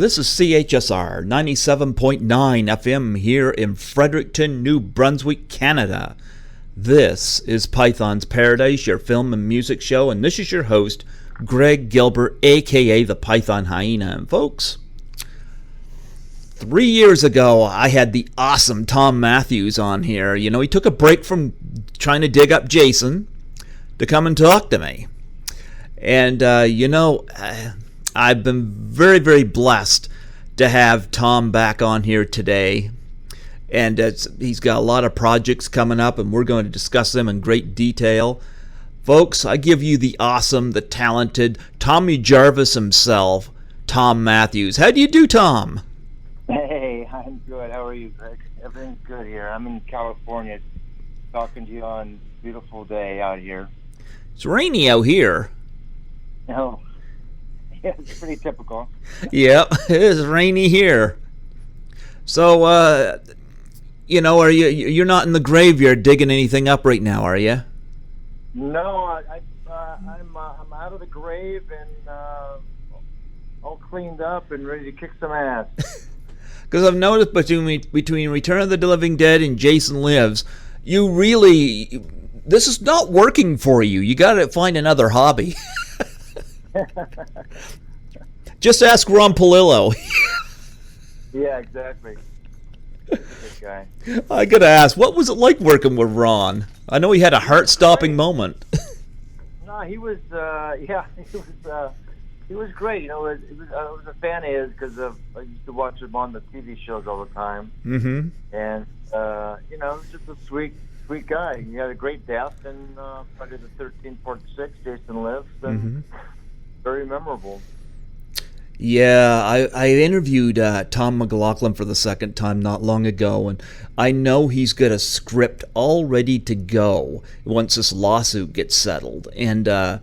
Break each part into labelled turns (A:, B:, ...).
A: This is CHSR 97.9 FM here in Fredericton, New Brunswick, Canada. This is Python's Paradise, your film and music show, and this is your host, Greg Gilbert, aka the Python Hyena. And folks, 3 years ago, I had the awesome Thom Matthews on here. You know, he took a break from trying to dig up Jason to come and talk to me. And, I've been very, very blessed to have Thom back on here today. And he's got a lot of projects coming up, and we're going to discuss them in great detail. Folks, I give you the awesome, the talented Tommy Jarvis himself, Thom Matthews. How do you do, Thom?
B: Hey, I'm good. How are you, Greg? Everything's good here. I'm in California, talking to you on a beautiful day out here.
A: It's rainy out here.
B: No. Yeah, it's pretty typical.
A: Yeah, it is rainy here. So, are you're not in the graveyard digging anything up right now, are you?
B: No, I'm out of the grave and all cleaned up and ready to kick some ass.
A: Because I've noticed between Return of the Living Dead and Jason Lives, this is not working for you. You got to find another hobby. Just ask Ron Palillo.
B: Yeah, exactly. Good guy.
A: I gotta ask, what was it like working with Ron? I know he had a heart-stopping moment.
B: No, he was great. You know, I was a fan of his because I used to watch him on the TV shows all the time.
A: Mm-hmm.
B: And he was just a sweet guy. He had a great death, and Friday the 13th, Part 6, Jason Lives, and very memorable.
A: Yeah, I interviewed Tom McLaughlin for the second time not long ago, and I know he's got a script all ready to go once this lawsuit gets settled. And I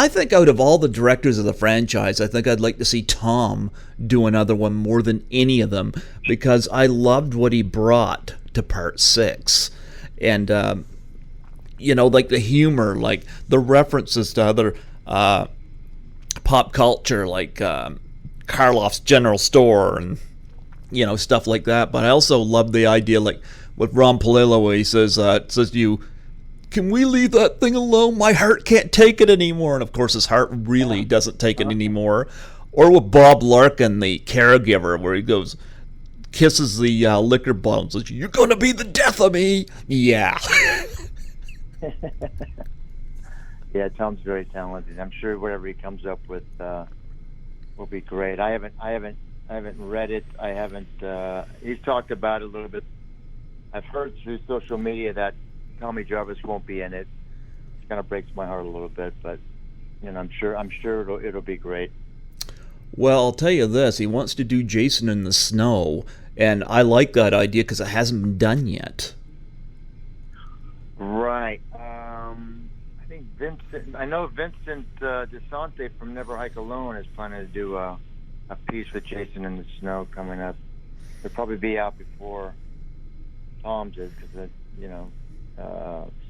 A: think out of all the directors of the franchise, I think I'd like to see Tom do another one more than any of them, because I loved what he brought to Part 6. And, like the humor, like the references to other pop culture, like Karloff's General Store and stuff like that. But I also love the idea, like with Ron Palillo, where he says to you, "Can we leave that thing alone? My heart can't take it anymore." And of course his heart really doesn't take it anymore. Or with Bob Larkin, the caregiver, where he goes, kisses the liquor bottle and says, "You're gonna be the death of me." Yeah.
B: Yeah, Tom's very talented. I'm sure whatever he comes up with will be great. I haven't read it. I haven't. He's talked about it a little bit. I've heard through social media that Tommy Jarvis won't be in it. It kind of breaks my heart a little bit, but I'm sure it'll be great.
A: Well, I'll tell you this: he wants to do Jason in the Snow, and I like that idea because it hasn't been done yet.
B: Right. I know Vincent DeSante from Never Hike Alone is planning to do a piece with Jason in the Snow coming up. It'll probably be out before Tom's is, because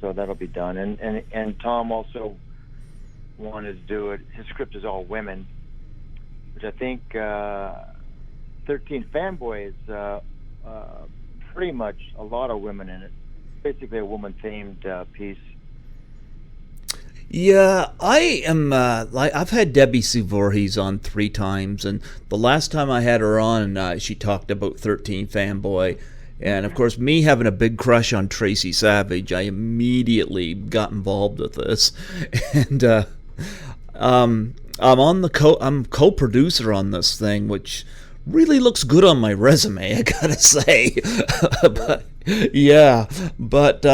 B: so that'll be done. And Tom also wanted to do it. His script is all women, which I think 13 Fanboy is pretty much a lot of women in it. Basically a woman-themed piece.
A: Yeah, I am. I've had Debbie Sue Voorhees on 3 times, and the last time I had her on, she talked about 13 Fanboy, and of course, me having a big crush on Tracy Savage, I immediately got involved with this, and I'm co-producer on this thing, which really looks good on my resume, I gotta say. but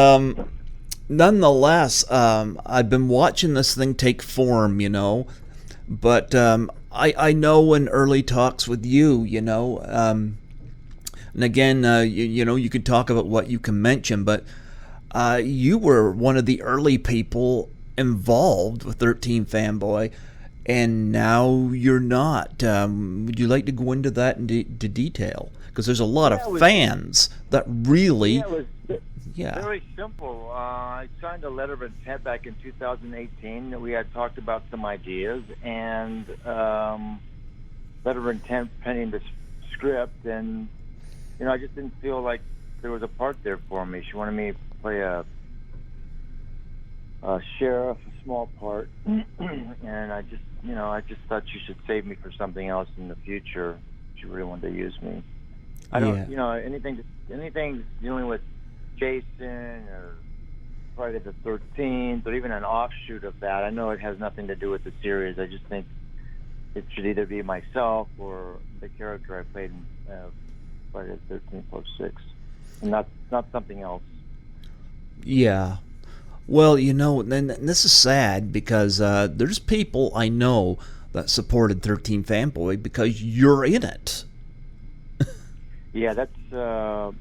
A: nonetheless, I've been watching this thing take form, but I know in early talks with you, and again, you can talk about what you can mention, but you were one of the early people involved with 13 Fanboy, and now you're not. Would you like to go into that into detail? Because there's a lot of fans that really...
B: Yeah. Very simple. I signed a letter of intent back in 2018. We had talked about some ideas, and letter of intent pending the script, and I just didn't feel like there was a part there for me. She wanted me to play a sheriff, a small part, and I just thought she should save me for something else in the future. She really wanted to use me. I don't, anything dealing with Jason or Friday the 13th, or even an offshoot of that. I know it has nothing to do with the series. I just think it should either be myself or the character I played in Friday the 13th + 6, and not something else.
A: Yeah. Well, and this is sad because there's people I know that supported 13 Fanboy because you're in it.
B: Yeah, that's I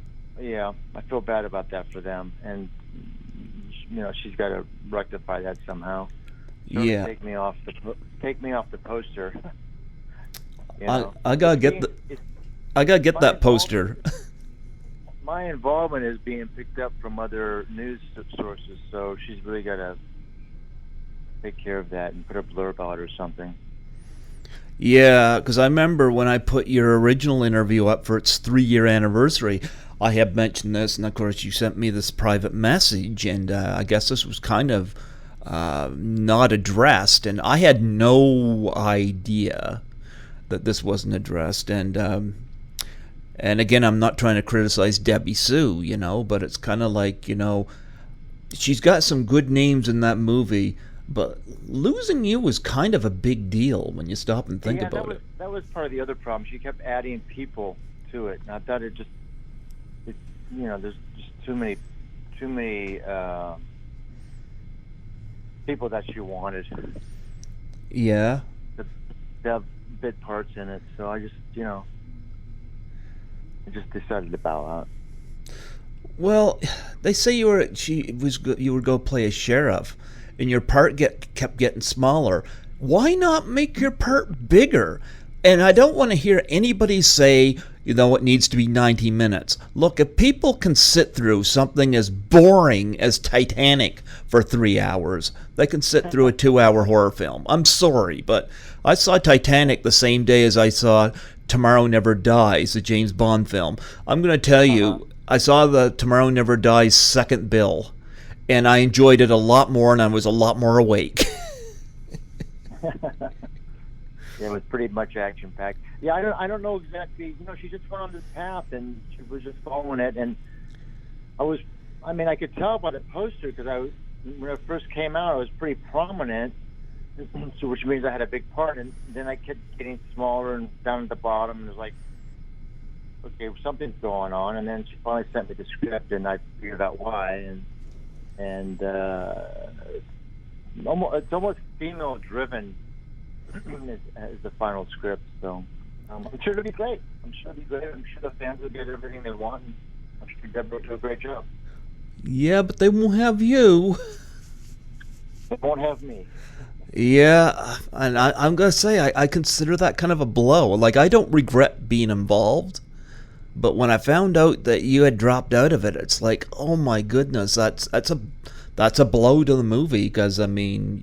B: feel bad about that for them, and she's got to rectify that somehow.
A: Yeah.
B: Take me off the poster.
A: I gotta get that poster.
B: My involvement is being picked up from other news sources, so she's really got to take care of that and put a blurb out or something.
A: Yeah, because I remember when I put your original interview up for its 3-year anniversary, I had mentioned this, and of course you sent me this private message, and I guess this was kind of not addressed, and I had no idea that this wasn't addressed, and again, I'm not trying to criticize Debbie Sue, but it's kind of like, she's got some good names in that movie, but losing you was kind of a big deal when you stop and think about it.
B: That was part of the other problem. She kept adding people to it, and I thought there's just too many people that she wanted.
A: Yeah.
B: To have bit parts in it, so I just decided to bow out.
A: Well, they say you were go play a sheriff, and your part kept getting smaller. Why not make your part bigger? And I don't want to hear anybody say, it needs to be 90 minutes. Look, if people can sit through something as boring as Titanic for 3 hours, they can sit through a 2-hour horror film. I'm sorry, but I saw Titanic the same day as I saw Tomorrow Never Dies, the James Bond film. I'm going to tell you, I saw the Tomorrow Never Dies second bill, and I enjoyed it a lot more, and I was a lot more awake.
B: It was pretty much action-packed. Yeah, I don't know exactly. She just went on this path, and she was just following it. And I could tell by the poster, because when it first came out, I was pretty prominent, so which means I had a big part. And then I kept getting smaller and down at the bottom, and it was like, okay, something's going on. And then she finally sent me the script, and I figured out why. And it's almost female-driven. Is the final script, so I'm sure it'll be great. I'm sure the fans will get everything they want, and I'm sure Gilbert will do a great job.
A: Yeah, but they won't have you.
B: They won't have me.
A: Yeah, and I'm going to say, I consider that kind of a blow. Like, I don't regret being involved, but when I found out that you had dropped out of it, it's like, oh my goodness, that's a blow to the movie, because,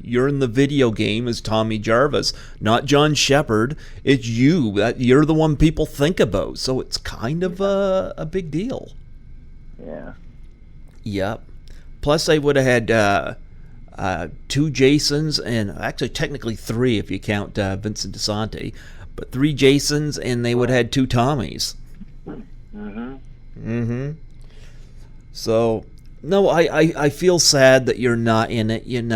A: you're in the video game as Tommy Jarvis, not John Shepard. It's you. You're the one people think about, so it's kind of a big deal.
B: Yeah.
A: Yep. Plus, I would have had 2 Jasons, and actually technically 3 if you count Vincent DeSanti, but 3 Jasons, and they would have had 2 Tommies. So... No, I feel sad that you're not in it, and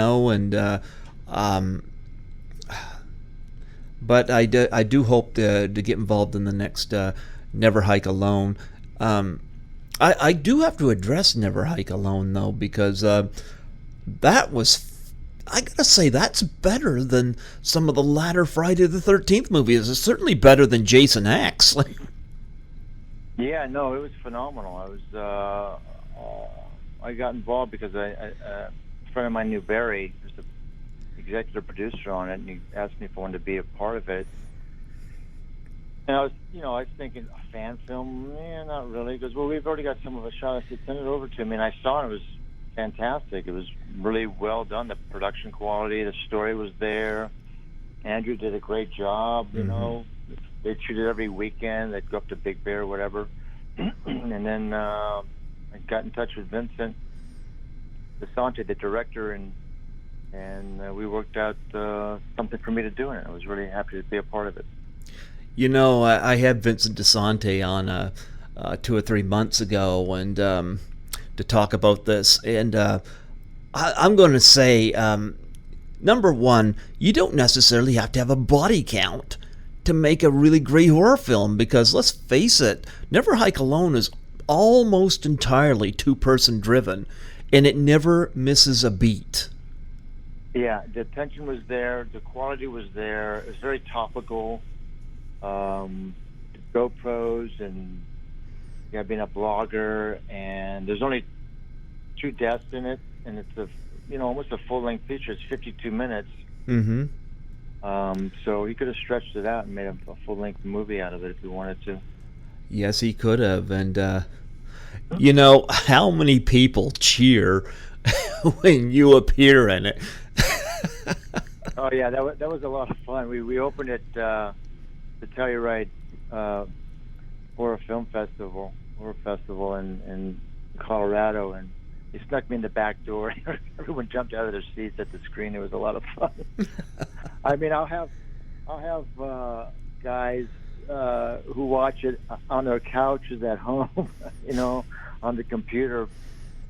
A: but I do hope to get involved in the next Never Hike Alone. I do have to address Never Hike Alone, though, because that was, I gotta say, that's better than some of the latter Friday the 13th movies. It's certainly better than Jason X.
B: Yeah, no, it was phenomenal. I got involved because a friend of mine knew Barry, who's the executive producer on it, and he asked me if I wanted to be a part of it. And I was thinking, a fan film? Yeah, not really, because we've already got some of it shot. I said, send it over to me, and I saw it. It was fantastic. It was really well done. The production quality, the story was there. Andrew did a great job, They'd shoot it every weekend. They'd go up to Big Bear or whatever. And then I got in touch with Vincent DeSante, the director, and we worked out something for me to do in it. I was really happy to be a part of it.
A: You know, I had Vincent DeSante on 2 or 3 months ago, and to talk about this, and I'm going to say, number one, you don't necessarily have to have a body count to make a really great horror film, because let's face it, Never Hike Alone is almost entirely two-person driven, and it never misses a beat.
B: Yeah, the tension was there, the quality was there, it was very topical. GoPros and being a blogger, and there's only 2 deaths in it, and it's almost a full-length feature. It's 52 minutes.
A: Mm-hmm.
B: So he could have stretched it out and made a full-length movie out of it if he wanted to.
A: Yes, he could have. And you know, how many people cheer when you appear in it?
B: Oh yeah, that was a lot of fun. We opened it. The Telluride horror festival in Colorado, and he snuck me in the back door. Everyone jumped out of their seats at the screen. It was a lot of fun. I mean, I'll have guys who watch it on their couches at home, on the computer,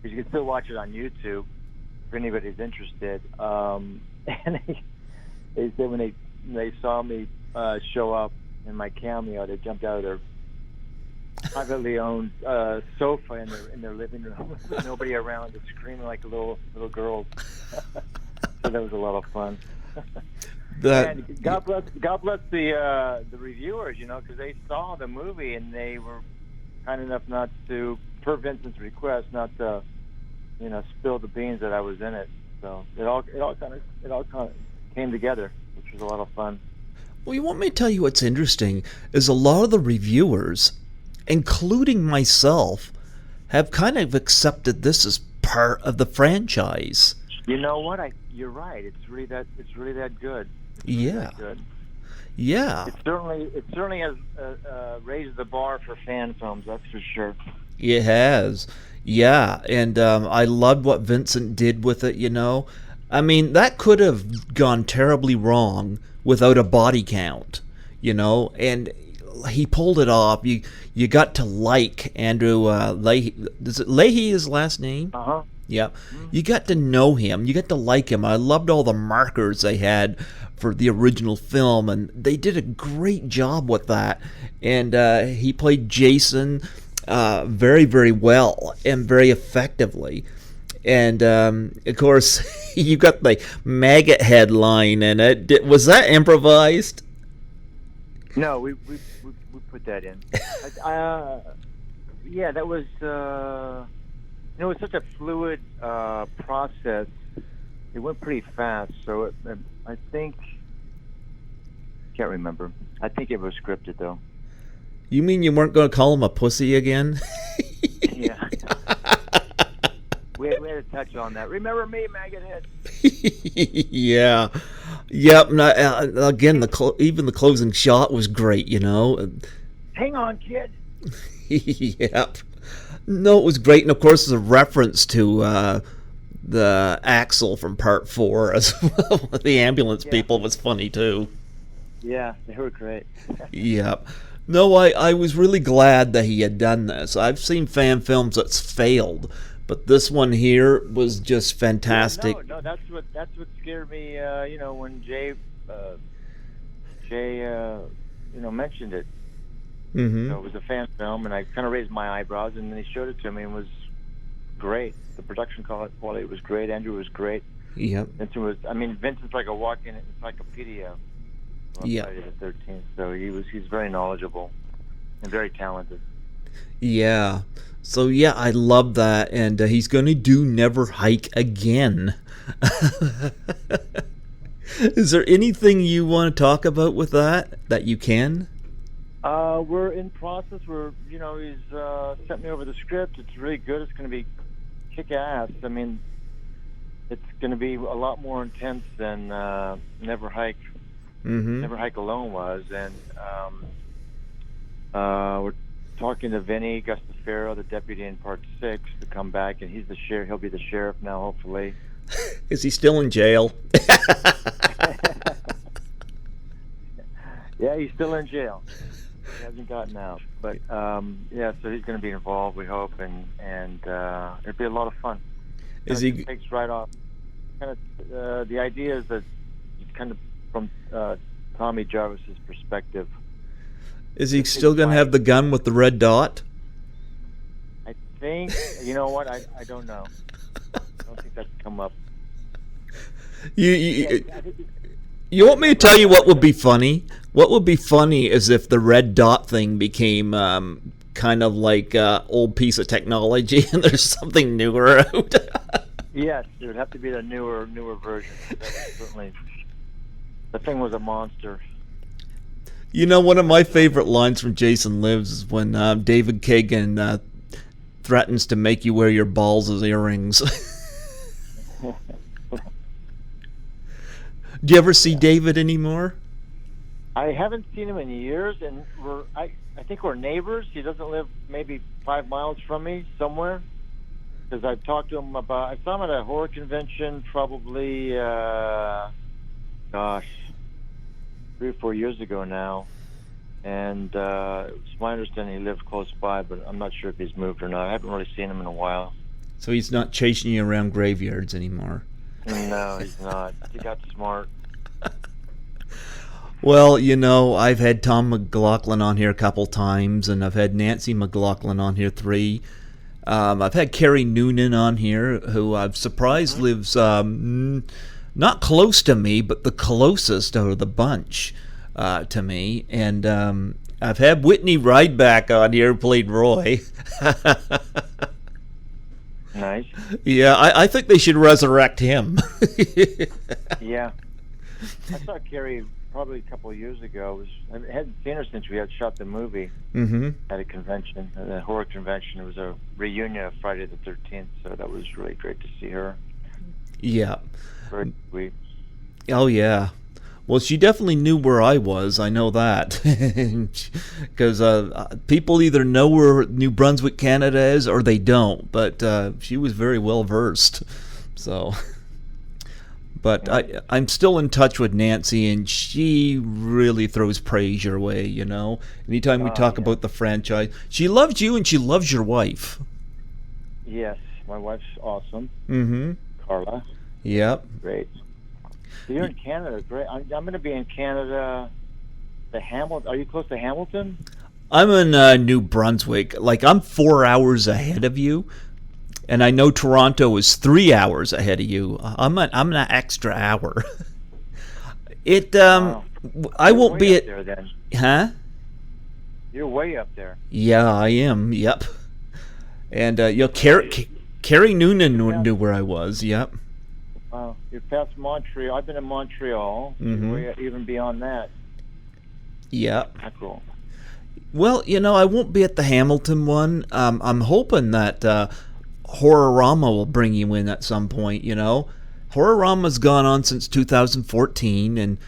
B: because you can still watch it on YouTube if anybody's interested. And they said when they saw me show up in my cameo, they jumped out of their privately owned sofa in their living room with nobody around, just screaming like little girls. So that was a lot of fun. And God bless the reviewers, because they saw the movie and they were kind enough not to, per Vincent's request, not to spill the beans that I was in it. So it all kind of came together, which was a lot of fun.
A: Well, you want me to tell you what's interesting is a lot of the reviewers, including myself, have kind of accepted this as part of the franchise.
B: You know what? You're right. It's really that good.
A: Yeah.
B: That good.
A: Yeah.
B: It certainly has raised the bar for fan films. That's for sure.
A: It has. Yeah, and I loved what Vincent did with it. I mean, that could have gone terribly wrong without a body count, and he pulled it off. You got to like Andrew Leahy. Is it Leahy his last name?
B: Uh-huh.
A: Yeah. You got to know him. You got to like him. I loved all the markers they had for the original film, and they did a great job with that. And he played Jason very, very well and very effectively. And, of course, you got the maggot headline in it. Was that improvised?
B: No, we put that in. Yeah, that was... it was such a fluid process. It went pretty fast, so I think... can't remember. I think it was scripted, though.
A: You mean you weren't going to call him a pussy again?
B: Yeah. We had to touch on that. Remember me, maggot head?
A: Yeah. Yep. Again, even the closing shot was great,
B: Hang on, kid.
A: Yep. No, it was great. And, of course, the reference to the Axel from Part 4 as well. The ambulance people was funny, too.
B: Yeah, they were great.
A: Yep. No, I was really glad that he had done this. I've seen fan films that's failed, but this one here was just fantastic.
B: No, that's what scared me. When Jay mentioned it.
A: Mm-hmm.
B: It was a fan film, and I kind of raised my eyebrows, and then he showed it to me, and it was great. The production quality was great. Andrew was great.
A: Yep.
B: Vincent's like a walk-in encyclopedia.
A: Yeah.
B: Friday the 13th, so he's very knowledgeable and very talented.
A: Yeah. So yeah, I love that, and he's going to do Never Hike again. Is there anything you want to talk about with that you can?
B: We're in process. He's sent me over the script. It's really good. It's going to be kick-ass. I mean, it's going to be a lot more intense than Never Hike Never Hike Alone was, and we're talking to Vinny Gustafaro, the deputy in Part 6, to come back, and he's the sheriff. He'll be the sheriff now, hopefully.
A: Is he still in jail?
B: Yeah, he's still in jail. He hasn't gotten out, but yeah, so he's going to be involved, we hope, and it'll be a lot of fun.
A: Is he
B: takes right off? Kind of the idea is that it's kind of from Tommy Jarvis's perspective.
A: Is he still going to have the gun with the red dot?
B: I think. You know what? I don't know. I don't think that's come up.
A: You want me to tell you what would be funny? What would be funny is if the red dot thing became kind of like an old piece of technology and there's something newer out.
B: Yes, it would have to be the newer version. That was certainly, the thing was a monster.
A: You know, one of my favorite lines from Jason Lives is when David Kagan threatens to make you wear your balls as earrings. Do you ever see David anymore?
B: I haven't seen him in years, and I think we're neighbors. He doesn't live maybe 5 miles from me somewhere, because I've talked to him about. I saw him at a horror convention probably, 3 or 4 years ago now, and it's my understanding he lived close by, but I'm not sure if he's moved or not. I haven't really seen him in a while.
A: So he's not chasing you around graveyards anymore?
B: No, he's not. He got smart.
A: Well, you know, I've had Thom McLaughlin on here a couple times, and I've had Nancy McLaughlin on here 3. I've had Carrie Noonan on here, who I've surprised lives not close to me, but the closest out of the bunch to me. And I've had Whitney Rideback on here, who played Roy.
B: Nice.
A: Yeah, I think they should resurrect him.
B: Yeah. I saw Carrie probably a couple of years ago. I hadn't seen her since we had shot the movie at a convention, at a horror convention. It was a reunion of Friday the 13th, so that was really great to see her.
A: Yeah.
B: Very sweet.
A: Oh, yeah. Well, she definitely knew where I was. I know that. Because people either know where New Brunswick, Canada is, or they don't. But she was very well versed. So... But I'm still in touch with Nancy, and she really throws praise your way, you know. Anytime we talk about the franchise. She loves you, and she loves your wife.
B: Yes, my wife's awesome. Carla.
A: Yep.
B: Great. So you're in Canada. Great. I'm going to be in Canada. Are you close to Hamilton?
A: I'm in New Brunswick. Like, I'm 4 hours ahead of you. And I know Toronto is 3 hours ahead of you. I'm an extra hour. I won't be at
B: there then.
A: Huh?
B: You're way up there.
A: Yeah, I am. Yep. And Carrie Noonan knew where I was. Yep.
B: Wow, you're past Montreal. I've been in Montreal. You're even beyond that.
A: Yep.
B: That's cool.
A: Well, you know, I won't be at the Hamilton one. I'm hoping that Horrorama will bring you in at some point, you know. Horrorama's gone on since 2014, and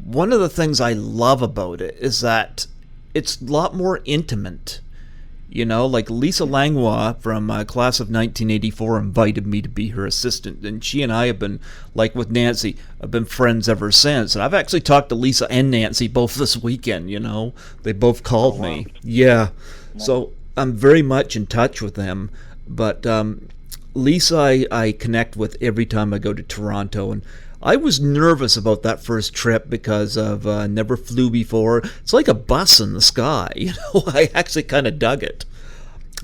A: one of the things I love about it is that it's a lot more intimate. You know, like Lisa Langlois from class of 1984 invited me to be her assistant, and she and I have been, like with Nancy, have been friends ever since. And I've actually talked to Lisa and Nancy both this weekend, you know. They both called me. Yeah. So I'm very much in touch with them. But Lisa, I connect with every time I go to Toronto, and I was nervous about that first trip because of never flew before. It's like a bus in the sky, you know. I actually kind of dug it,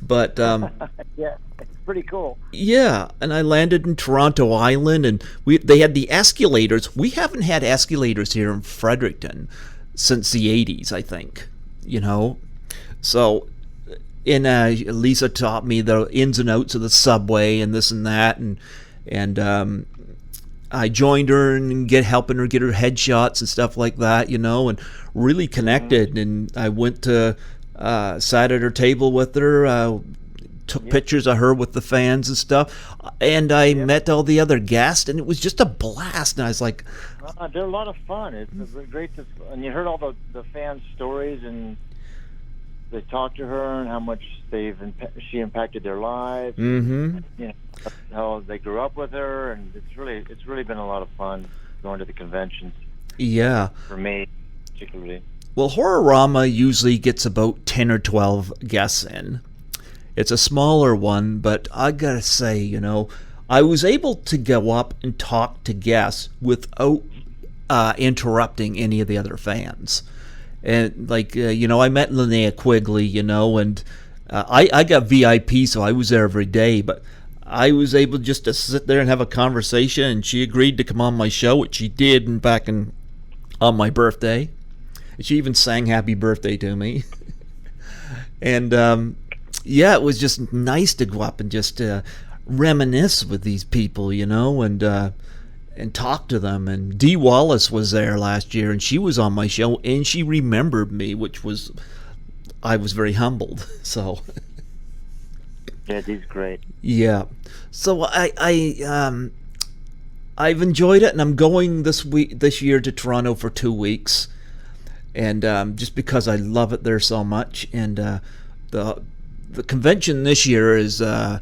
A: but
B: yeah, it's pretty cool.
A: Yeah, and I landed in Toronto Island, and they had the escalators. We haven't had escalators here in Fredericton since the 80s, I think. You know, so. And Lisa taught me the ins and outs of the subway and this and that, and I joined her and helping her get her headshots and stuff like that, you know, and really connected. And I went to sat at her table with her, took pictures of her with the fans and stuff. And I met all the other guests, and it was just a blast. And I was like,
B: they're a lot of fun. It's great to, and you heard all the fans' stories, and they talked to her and how much she impacted their lives.
A: mm-hmm.
B: You know, how they grew up with her, and it's really been a lot of fun going to the conventions.
A: Yeah.
B: For me, particularly.
A: Well, Horrorama usually gets about 10 or 12 guests in. It's a smaller one, but I gotta say, you know, I was able to go up and talk to guests without interrupting any of the other fans. And, like, you know, I met Linnea Quigley, you know, and I got VIP, so I was there every day, but I was able just to sit there and have a conversation, and she agreed to come on my show, which she did on my birthday. And she even sang happy birthday to me. And, yeah, it was just nice to go up and just reminisce with these people, you know, and talk to them. And Dee Wallace was there last year, and she was on my show, and she remembered me, I was very humbled. So...
B: Yeah, he's great.
A: Yeah, so I've enjoyed it, and I'm going this year to Toronto for 2 weeks, and just because I love it there so much. And the convention this year is November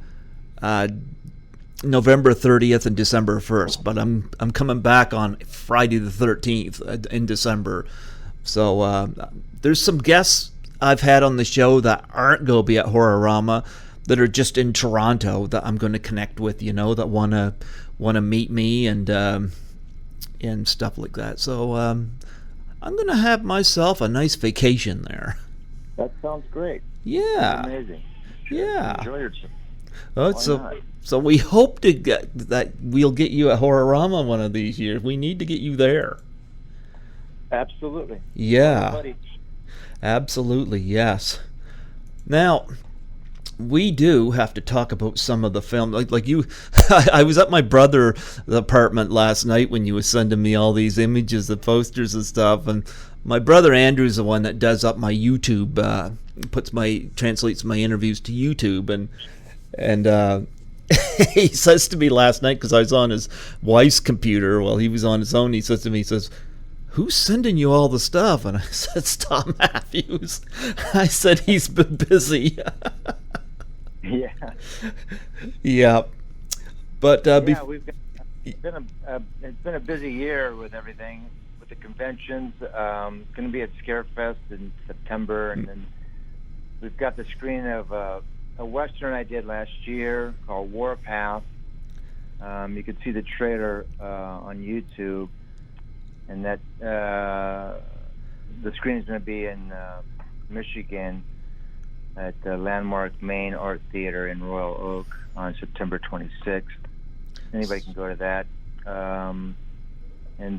A: 30th and December 1st, but I'm coming back on Friday the 13th in December. So there's some guests I've had on the show that aren't going to be at Horrorama, that are just in Toronto, that I'm going to connect with, you know, that want to meet me and stuff like that. So I'm going to have myself a nice vacation there.
B: That sounds great.
A: Yeah.
B: That's amazing.
A: Yeah.
B: Enjoy yourself.
A: Oh, so we hope to get that we'll get you at Horrorama one of these years. We need to get you there.
B: Absolutely.
A: Yeah. Absolutely, yes. Now, we do have to talk about some of the film. Like you, I was at my brother's apartment last night when you were sending me all these images, the posters and stuff. And my brother Andrew's the one that does up my YouTube, translates my interviews to YouTube, and he says to me last night, because I was on his wife's computer while he was on his own. He says to me, "Who's sending you all the stuff?" And I said, "It's Thom Matthews." I said, "He's been busy."
B: Yeah.
A: Yeah. But
B: it's been a busy year with everything, with the conventions. Going to be at Scarefest in September, and then we've got the screening of a Western I did last year called Warpath. You can see the trailer on YouTube, and that the screening is going to be in Michigan at the Landmark Main Art Theater in Royal Oak on September 26th. Anybody can go to that. And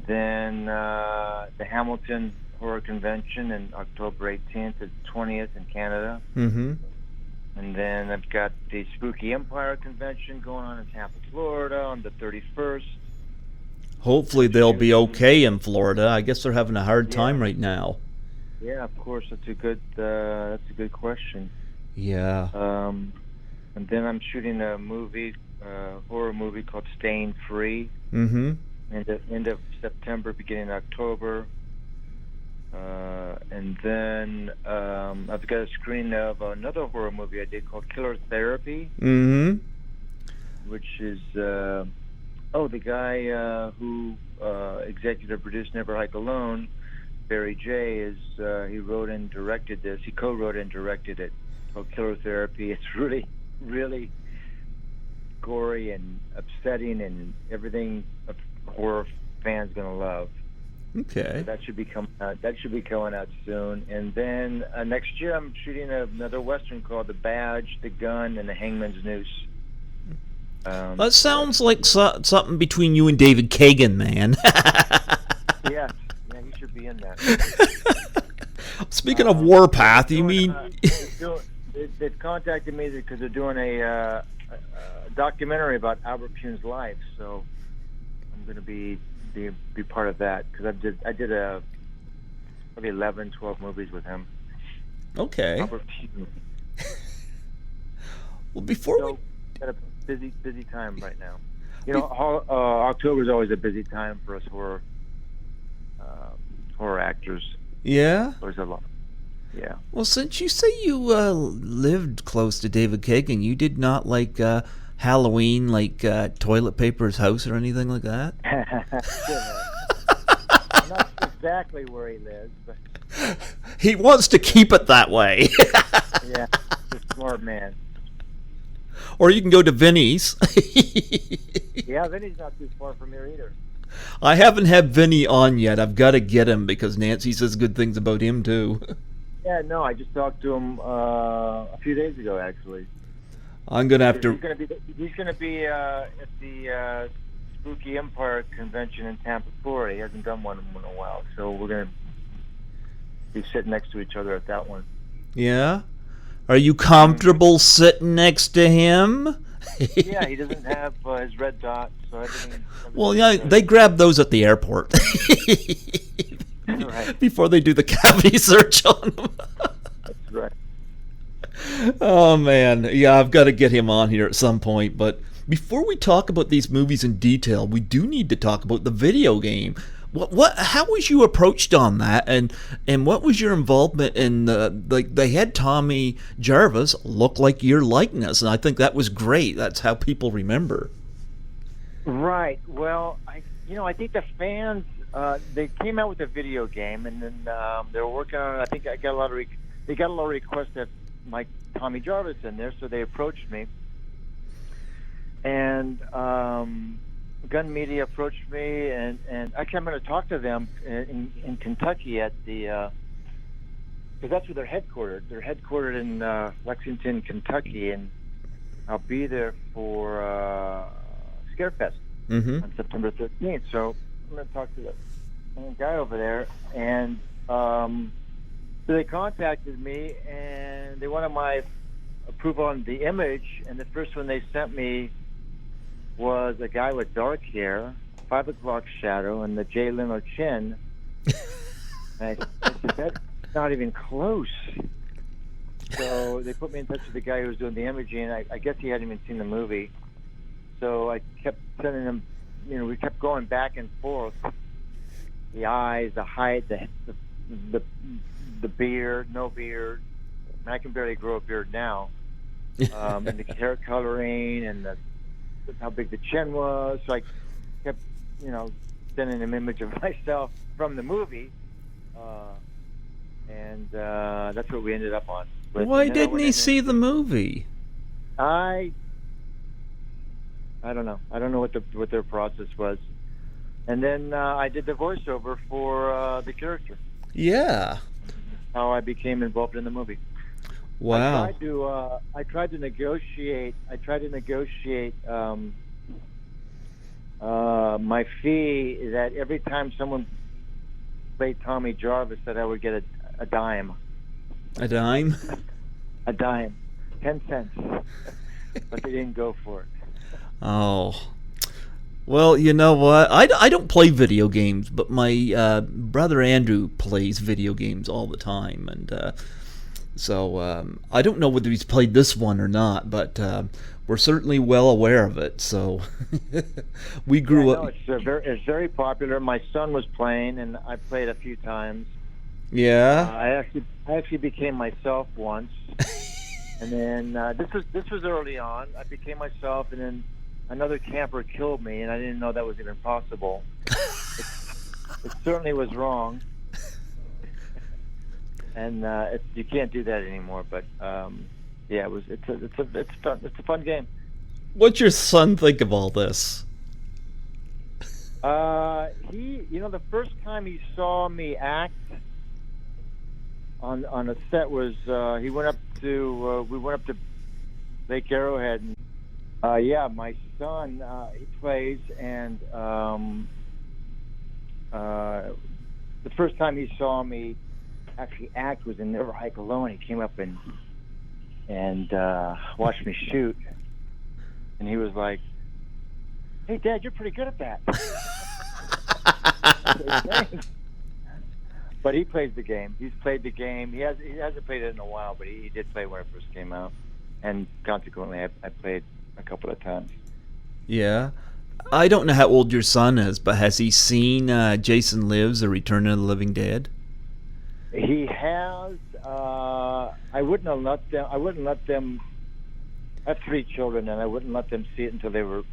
B: then the Hamilton Horror Convention in October 18th to 20th in Canada.
A: Mm-hmm.
B: And then I've got the Spooky Empire Convention going on in Tampa, Florida on the 31st.
A: Hopefully they'll be okay in Florida. I guess they're having a hard time right now.
B: Yeah, of course. That's a good question.
A: Yeah.
B: And then I'm shooting a horror movie called Staying Free.
A: Mm-hmm.
B: End of September, beginning of October. And then I've got a screening of another horror movie I did called Killer Therapy.
A: Mm-hmm.
B: Which is the guy who executive produced Never Hike Alone, Barry J. He wrote and directed this. He co-wrote and directed it called Killer Therapy. It's really, really gory and upsetting and everything a horror fan's gonna love.
A: Okay.
B: So that should be coming out soon. And then next year I'm shooting another Western called The Badge, The Gun, and The Hangman's Noose.
A: That sounds like something between you and David Kagan, man.
B: Yeah, he should be in that.
A: Speaking of Warpath, you mean...
B: They've contacted me because they're doing a documentary about Albert Pune's life, so I'm going to be part of that, because I did probably 11, 12 movies with him.
A: Okay.
B: Albert Pune.
A: Well, before
B: So, got a busy time right now. You know, October is always a busy time for us horror actors.
A: Yeah?
B: There's a lot. Yeah.
A: Well, since you say you lived close to David Kagan, you did not like Halloween, like Toilet Paper's house or anything like that?
B: I'm not sure exactly where he lives, but
A: He wants to keep it that way.
B: yeah, he's a smart man.
A: Or you can go to Vinny's.
B: Yeah, Vinny's not too far from here either.
A: I haven't had Vinny on yet. I've got to get him because Nancy says good things about him too.
B: Yeah, no, I just talked to him a few days ago, actually.
A: I'm gonna have to.
B: He's gonna be at the Spooky Empire convention in Tampa, Florida. He hasn't done one in a while, so we're gonna be sitting next to each other at that one.
A: Yeah. Are you comfortable sitting next to him?
B: Yeah, he doesn't have his red dot, so everything.
A: Well, yeah, they grab those at the airport.
B: Right.
A: Before they do the cavity search on him.
B: That's right.
A: Oh, man. Yeah, I've got to get him on here at some point. But before we talk about these movies in detail, we do need to talk about the video game. How was you approached on that, and what was your involvement in like they had Tommy Jarvis look like your likeness, and I think that was great. That's how people remember.
B: Right. Well, I think the fans they came out with a video game, and then they were working on it. I think they got a lot of requests that my Tommy Jarvis in there, so they approached me, and Gun Media approached me, and actually I'm going to talk to them in Kentucky at the because that's where they're headquartered. They're headquartered in Lexington, Kentucky, and I'll be there for Scarefest on September 13th. So I'm going to talk to the guy over there, and so they contacted me, and they wanted my approval on the image, and the first one they sent me was a guy with dark hair, 5 o'clock shadow, and the Jay Leno chin. And I said, that's not even close. So they put me in touch with the guy who was doing the imaging, and I guess he hadn't even seen the movie. So I kept sending him, we kept going back and forth. The eyes, the height, the beard, no beard. I can barely grow a beard now. And the hair coloring and how big the chin was. So I kept, sending him an image of myself from the movie. And that's what we ended up on.
A: Why didn't he see the movie?
B: I don't know. I don't know what their process was. And then I did the voiceover for the character.
A: Yeah.
B: How I became involved in the movie.
A: Wow.
B: I tried to negotiate my fee that every time someone played Tommy Jarvis that I would get a dime.
A: A dime?
B: A dime. 10 cents. But they didn't go for it.
A: Oh. Well, you know what? I don't play video games, but my brother Andrew plays video games all the time, and so I don't know whether he's played this one or not, but we're certainly well aware of it. So we grew up.
B: It's very popular. My son was playing, and I played a few times.
A: Yeah.
B: I actually became myself once, and then this was early on. I became myself, and then another camper killed me, and I didn't know that was even possible. It certainly was wrong. And you can't do that anymore. But yeah, it's fun. It's a fun game.
A: What's your son think of all this?
B: The first time he saw me act on a set was we went up to Lake Arrowhead. And, yeah, my son he plays, and the first time he saw me actually act was in Never Hike Alone. He came up and watched me shoot, and he was like, "Hey, Dad, you're pretty good at that." But he plays the game. He's played the game. He hasn't played it in a while, but he did play when it first came out. and consequently, I played a couple of times.
A: Yeah. I don't know how old your son is, but has he seen Jason Lives or Return of the Living Dead?
B: He has. I wouldn't let them. I have 3 children, and I wouldn't let them see it until they were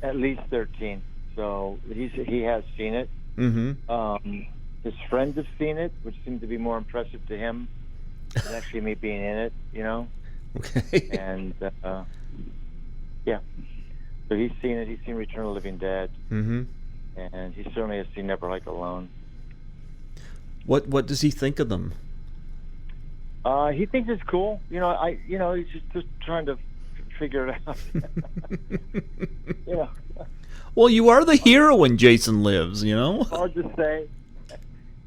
B: at least 13. So he has seen it.
A: Mm-hmm.
B: His friends have seen it, which seems to be more impressive to him than actually me being in it.
A: Okay.
B: And yeah, so he's seen it. He's seen Return of the Living Dead,
A: Mm-hmm.
B: and he certainly has seen Never Hike Alone.
A: What does he think of them?
B: He thinks it's cool. He's just trying to figure it out.
A: Well, you are the hero in Jason Lives,
B: Hard to say.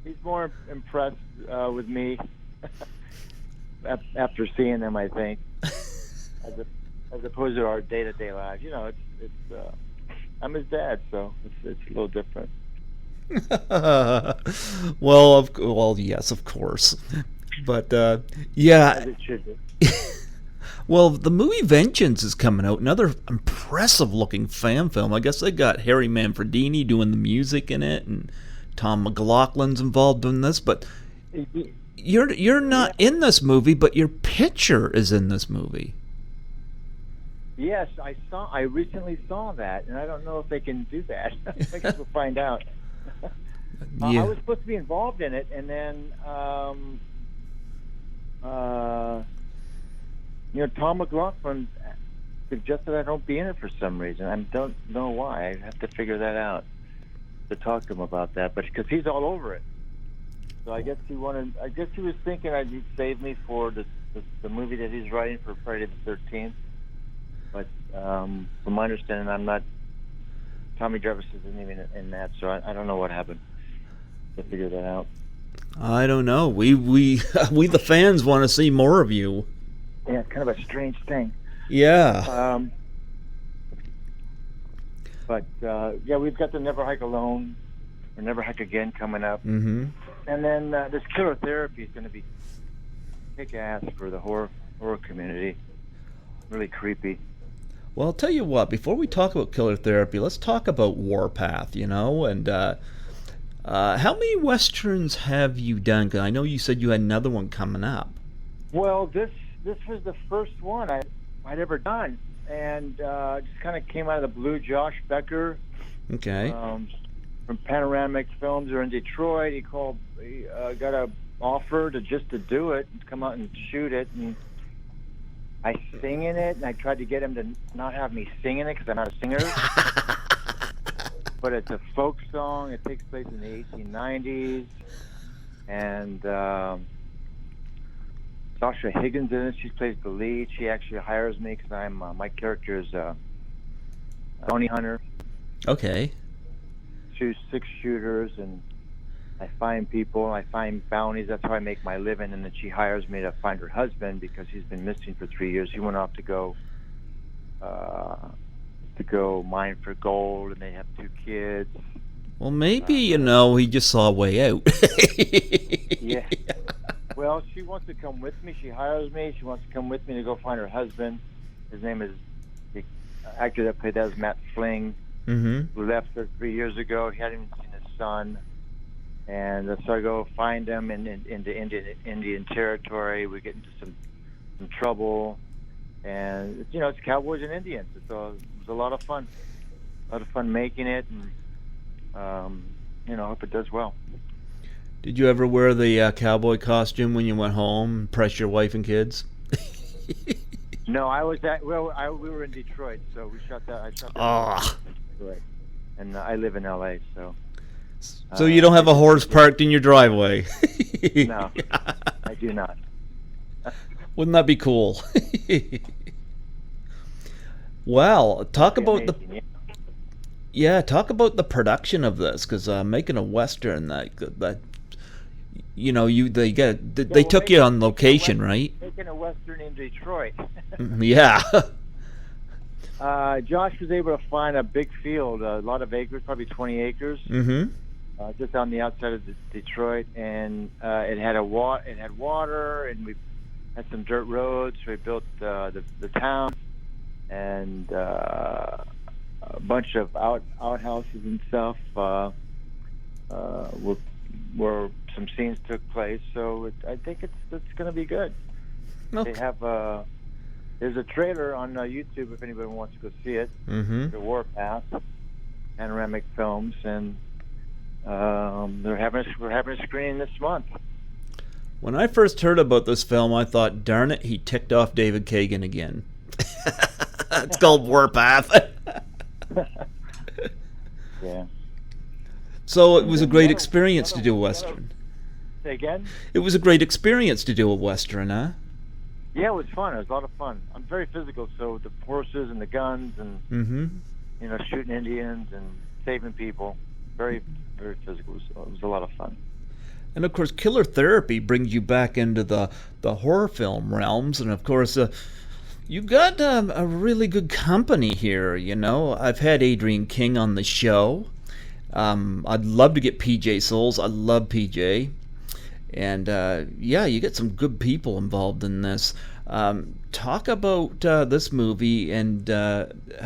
B: He's more impressed with me after seeing them, I think, as opposed to our day-to-day lives. I'm his dad, so it's a little different.
A: well, yes, of course, but yeah.
B: As it should be.
A: Well, the movie Vengeance is coming out. Another impressive-looking fan film. I guess they got Harry Manfredini doing the music in it, and Tom McLaughlin's involved in this. But you're not in this movie, but your picture is in this movie.
B: Yes, I recently saw that, and I don't know if they can do that. I guess we'll find out.
A: Yeah.
B: I was supposed to be involved in it, and then Tom McLaughlin suggested I don't be in it for some reason. I don't know why. I have to figure that out to talk to him about that. But because he's all over it, so I guess he was thinking he'd save me for the movie that he's writing for Friday the 13th. But from my understanding, I'm not. Tommy Jarvis isn't even in that, so I don't know what happened to figure that out.
A: I don't know. We the fans want to see more of you.
B: Yeah, it's kind of a strange thing.
A: Yeah.
B: But we've got the Never Hike Alone or Never Hike Again coming up.
A: Mm-hmm.
B: And then this Killer Therapy is going to be kick-ass for the horror community. Really creepy.
A: Well, I'll tell you what, before we talk about Killer Therapy, let's talk about Warpath, and how many Westerns have you done? 'Cause I know you said you had another one coming up.
B: Well, this was the first one I'd ever done, and just kind of came out of the blue. Josh Becker,
A: Okay.
B: from Panoramic Films, are in Detroit. He got an offer to do it, and come out and shoot it, and I sing in it, and I tried to get him to not have me sing in it because I'm not a singer. But it's a folk song. It takes place in the 1890s, and Sasha Higgins in it. She plays the lead. She actually hires me because my character is a bounty hunter.
A: Okay.
B: Shoots 6 shooters, and I find people. I find bounties. That's how I make my living. And then she hires me to find her husband because he's been missing for 3 years. He went off to go mine for gold, and they have 2 kids.
A: Well, maybe he just saw a way out.
B: Yeah. Well, she wants to come with me. She hires me. She wants to come with me to go find her husband. His name is the actor that played that is Matt Fling,
A: Mm-hmm.
B: who left her 3 years ago. He hadn't even seen his son. And so I go find him into Indian territory. We get into some trouble. And, it's cowboys and Indians. It was a lot of fun. A lot of fun making it. And, I hope it does well.
A: Did you ever wear the cowboy costume when you went home, impress your wife and kids?
B: No, we were in Detroit, so we shot that. I shot that in Detroit. And I live in L.A., so...
A: So you don't have a horse parked in your driveway?
B: No, I do not.
A: Wouldn't that be cool? Well, talk about
B: amazing,
A: talk about the production of this, because making a Western they took you on location, right?
B: Making a Western in Detroit.
A: Yeah.
B: Josh was able to find a big field, a lot of acres, probably 20 acres, just on the outside of Detroit, and it had water, and we had some dirt roads. We built the town and a bunch of outhouses and stuff where some scenes took place. So I think it's going to be good.
A: Okay.
B: They have there's a trailer on YouTube if anybody wants to go see it.
A: Mm-hmm.
B: The Warpath, Panoramic Films, and we're having a screening this month.
A: When I first heard about this film, I thought, darn it, he ticked off David Kagan again. It's called Warpath.
B: Yeah.
A: So it was a great experience to do a Western.
B: Say again?
A: It was a great experience to do a Western, huh?
B: Yeah, it was fun. It was a lot of fun. I'm very physical, so the horses and the guns and shooting Indians and saving people, very, very physical. So it was a lot of fun.
A: And of course, Killer Therapy brings you back into the horror film realms, and of course, you got a really good company here. You know, I've had Adrian King on the show. I'd love to get PJ Souls. I love PJ. And you get some good people involved in this. Talk about this movie and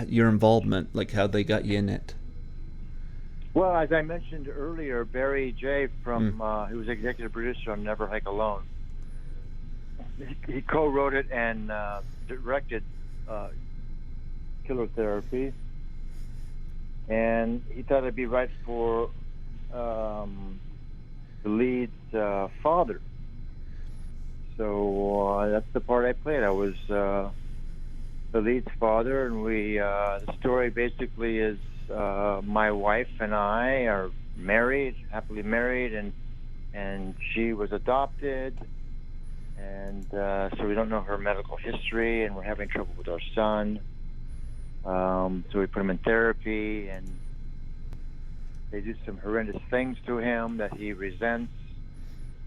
A: your involvement, like how they got you in it.
B: Well, as I mentioned earlier, Barry J. from who was executive producer on Never Hike Alone, he co-wrote it and directed Killer Therapy. And he thought it'd be right for the lead's father. So that's the part I played. I was the lead's father, and the story basically is my wife and I are married, happily married, and she was adopted, and so we don't know her medical history, and we're having trouble with our son. So we put him in therapy, and they do some horrendous things to him that he resents,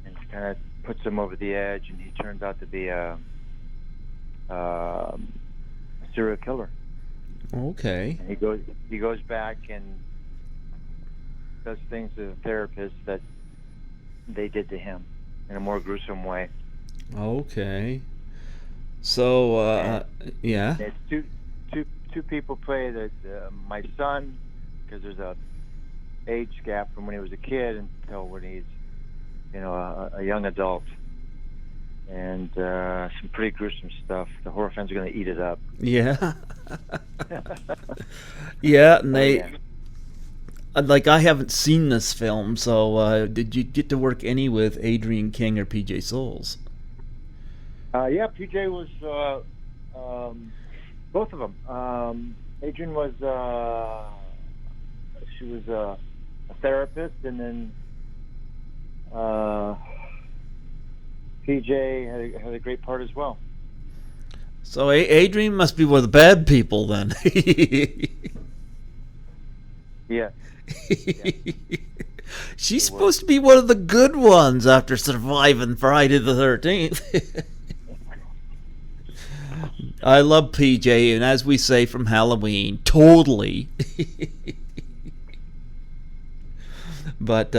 B: and kind of puts him over the edge, and he turns out to be a serial killer.
A: Okay.
B: And he goes back and does things to the therapist that they did to him in a more gruesome way.
A: Okay. So yeah.
B: It's two people play my son, because there's a age gap from when he was a kid until when he's a young adult, and some pretty gruesome stuff. The horror fans are going to eat it up.
A: Yeah. Yeah, and I haven't seen this film, so did you get to work any with Adrian King or PJ Souls?
B: Yeah, PJ was both of them. Adrian was she was a therapist, and then PJ had a great part as well.
A: So Adrian must be one of the bad people then.
B: Yeah.
A: She's supposed to be one of the good ones after surviving Friday the 13th. I love PJ, and as we say from Halloween, totally. But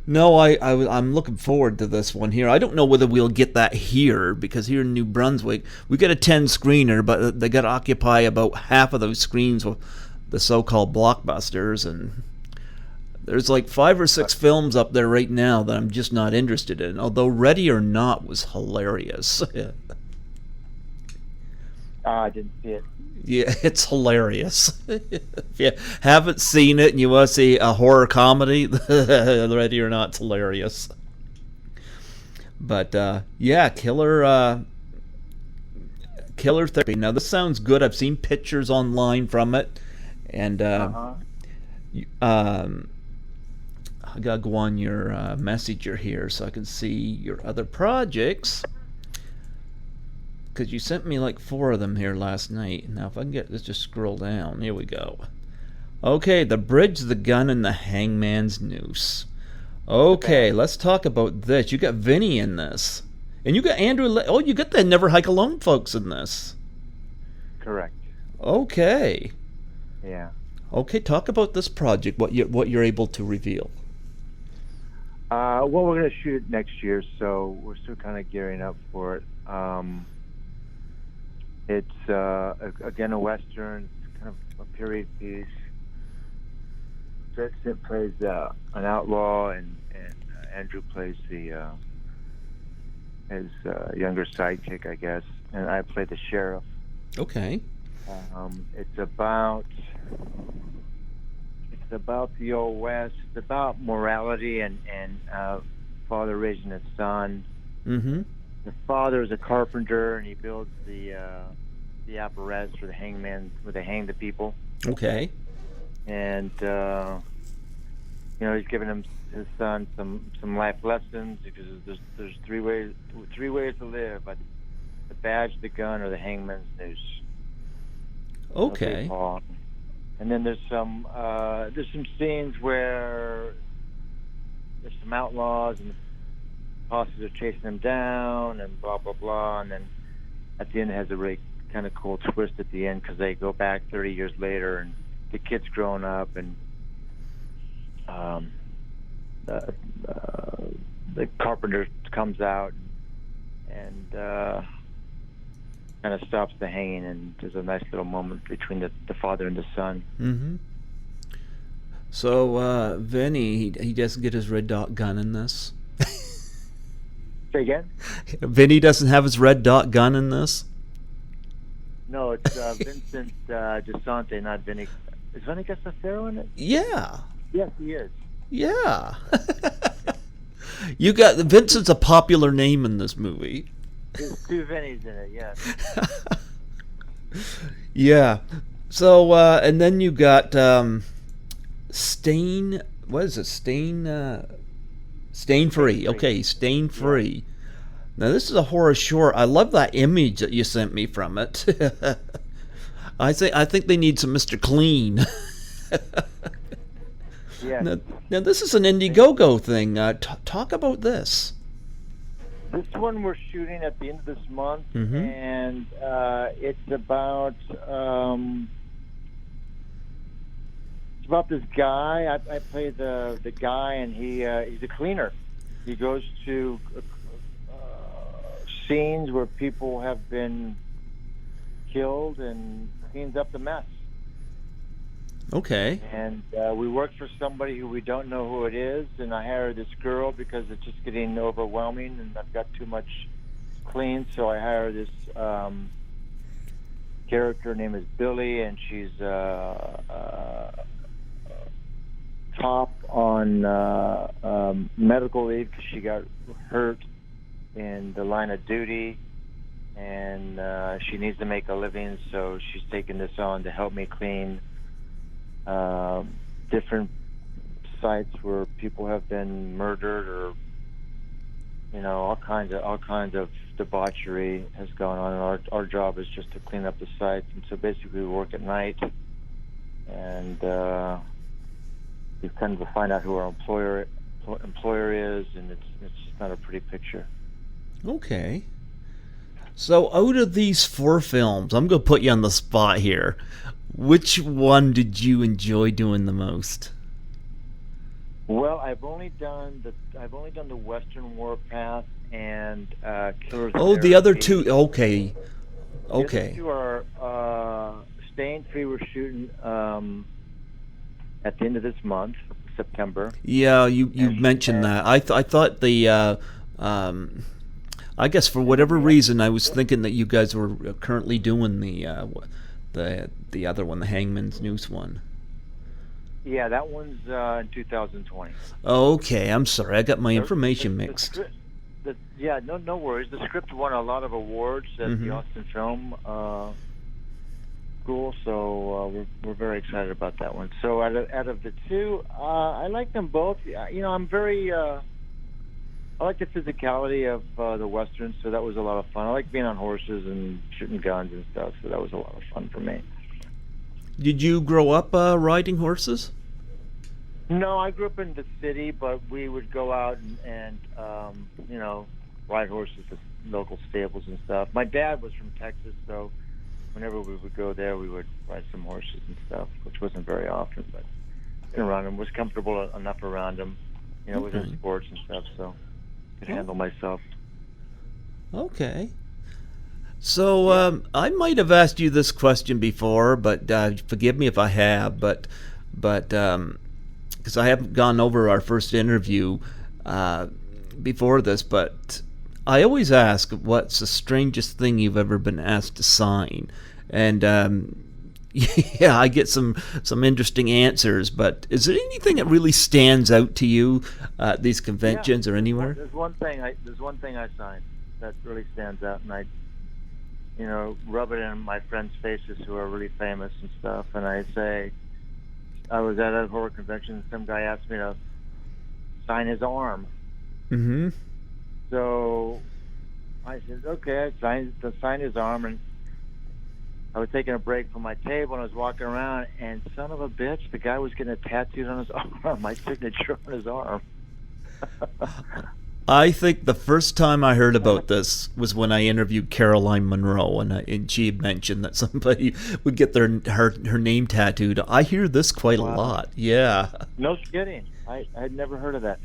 A: no, I'm looking forward to this one here. I don't know whether we'll get that here, because here in New Brunswick we got a 10-screener, but they got to occupy about half of those screens with the so-called blockbusters, and there's like 5 or 6 films up there right now that I'm just not interested in. Although Ready or Not was hilarious.
B: I didn't see it.
A: Yeah, it's hilarious. If you haven't seen it and you want to see a horror comedy, Ready or Not's hilarious. But yeah, Killer Therapy. Now this sounds good. I've seen pictures online from it, and I gotta go on your messenger here so I can see your other projects. Because you sent me like 4 of them here last night. Now if I can let's just scroll down. Here we go. Okay, The Bridge, The Gun, and The Hangman's Noose. Okay, let's talk about this. You got Vinny in this. And you got Andrew... you got the Never Hike Alone folks in this.
B: Correct.
A: Okay.
B: Yeah.
A: Okay, talk about this project, what you're able to reveal.
B: Well, we're going to shoot it next year, so we're still kind of gearing up for it. It's again a western, it's kind of a period piece. Vincent plays an outlaw, and Andrew plays the his younger sidekick, I guess, and I play the sheriff.
A: Okay.
B: It's about the old west. It's about morality and father raising his son.
A: Mm-hmm.
B: The father is a carpenter, and he builds the apparatus for the hangman, where they hang the people.
A: Okay.
B: And he's giving his son some life lessons, because there's three ways to live: the badge, the gun, or the hangman's noose.
A: Okay.
B: And then there's some scenes where there's some outlaws and the bosses are chasing them down and blah blah blah, and then at the end it has a really kind of cool twist at the end, because they go back 30 years later and the kid's grown up, and the carpenter comes out and kind of stops the hanging, and there's a nice little moment between the father and the son.
A: Mm-hmm. So Vinny, he doesn't get his red dot gun in this.
B: Say again?
A: Vinny doesn't have his red dot gun in this?
B: No, it's Vincent DeSante, not Vinny. Is Vinny Cassacero in it?
A: Yeah.
B: Yes, he is.
A: Yeah. You got Vincent's a popular name in this movie.
B: There's two Vinnies in it, yes.
A: Yeah. So and then you got Stain. What is it? Stain Free. Okay, Stain Free. Yeah. Now this is a horror short. I love that image that you sent me from it. I think they need some Mr. Clean.
B: Yeah.
A: Now this is an Indiegogo thing. Talk about this.
B: This one we're shooting at the end of this month,
A: mm-hmm.
B: and it's about this guy. I play the guy, and he's a cleaner. He goes to scenes where people have been killed and cleans up the mess.
A: Okay.
B: And we work for somebody who we don't know who it is, and I hire this girl because it's just getting overwhelming and I've got too much clean, so I hire this character. Her name is Billy, and she's top on medical leave because she got hurt in the line of duty, and she needs to make a living, so she's taking this on to help me clean different sites where people have been murdered, or all kinds of debauchery has gone on, and our job is just to clean up the sites. And so basically we work at night, and we kind of find out who our employer is, and it's just not a pretty picture.
A: Okay. So out of these 4 films, I'm going to put you on the spot here. Which one did you enjoy doing the most?
B: Well, I've only done the Western Warpath and Killers.
A: Oh, the other 2. Okay.
B: The other 2 are Stain Free. We're shooting at the end of this month, September.
A: Yeah, you mentioned that. I thought the I guess for whatever reason I was thinking that you guys were currently doing the other one, the Hangman's Noose one.
B: Yeah, that one's in 2020.
A: Okay, I'm sorry. I got my information mixed.
B: No worries. The script won a lot of awards at
A: mm-hmm.
B: the Austin Film School, so we're very excited about that one. So out of the 2, I like them both. I'm very I like the physicality of the Westerns, so that was a lot of fun. I like being on horses and shooting guns and stuff, so that was a lot of fun for me.
A: Did you grow up riding horses?
B: No, I grew up in the city, but we would go out and ride horses to local stables and stuff. My dad was from Texas, so whenever we would go there, we would ride some horses and stuff, which wasn't very often, but around him, was comfortable enough around him. Was in sports and stuff, so I could handle myself.
A: Okay. So I might have asked you this question before, but forgive me if I have. But because I haven't gone over our first interview before this, but I always ask, what's the strangest thing you've ever been asked to sign? And yeah, I get some interesting answers. But is there anything that really stands out to you at these conventions or anywhere?
B: There's one thing I signed that really stands out, and I, rub it in my friends' faces who are really famous and stuff. And I say, I was at a horror convention, and some guy asked me to sign his arm.
A: Mm-hmm.
B: So I said, okay, I signed his arm, and I was taking a break from my table, and I was walking around, and son of a bitch, the guy was getting a tattooed on his arm, my signature on his arm.
A: I think the first time I heard about this was when I interviewed Caroline Monroe, and she had mentioned that somebody would get her name tattooed. I hear this quite a lot. Yeah.
B: No kidding. I had never heard of that.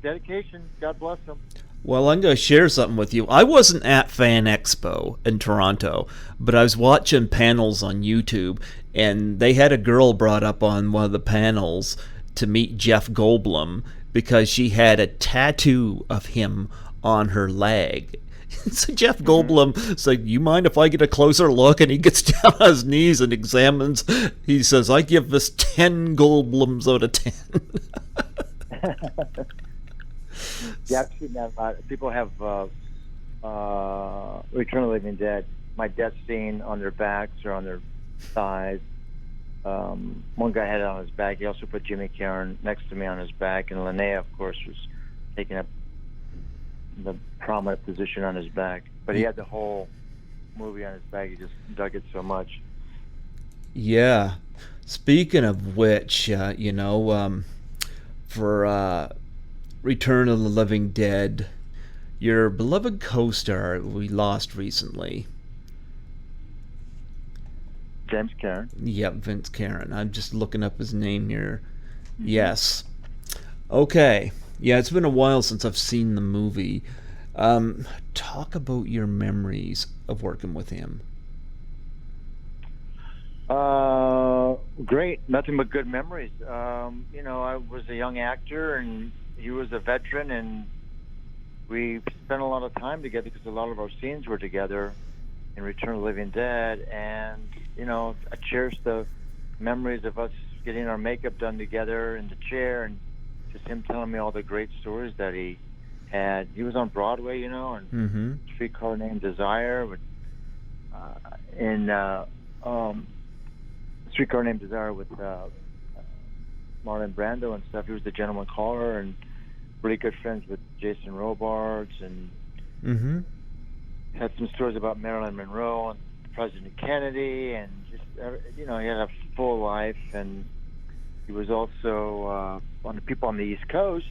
B: Dedication. God bless them.
A: Well, I'm going to share something with you. I wasn't at Fan Expo in Toronto, but I was watching panels on YouTube, and they had a girl brought up on one of the panels to meet Jeff Goldblum because she had a tattoo of him on her leg. So Jeff Goldblum said, "You mind if I get a closer look?" And he gets down on his knees and examines. He says, "I give this 10 Goldblums out of 10."
B: Yeah, I've seen that. People have Return of the Living Dead, my death scene on their backs or on their thighs. One guy had it on his back. He also put Jimmy Karen next to me on his back, and Linnea, of course, was taking up the prominent position on his back. But he had the whole movie on his back. He just dug it so much.
A: Yeah. Speaking of which, for Return of the Living Dead, your beloved co-star we lost recently.
B: James Karen.
A: Yep, Vince Karen. I'm just looking up his name here. Yes. Okay. Yeah, it's been a while since I've seen the movie. Talk about your memories of working with him.
B: Great. Nothing but good memories. I was a young actor, and he was a veteran, and we spent a lot of time together because a lot of our scenes were together in Return of the Living Dead. And, I cherish the memories of us getting our makeup done together in the chair, and just him telling me all the great stories that he had. He was on Broadway, and Streetcar Named Desire, Streetcar Named Desire with Marlon Brando and stuff. He was the gentleman caller, and really good friends with Jason Robards, and had some stories about Marilyn Monroe and President Kennedy, and just he had a full life. And he was also on the people on the East Coast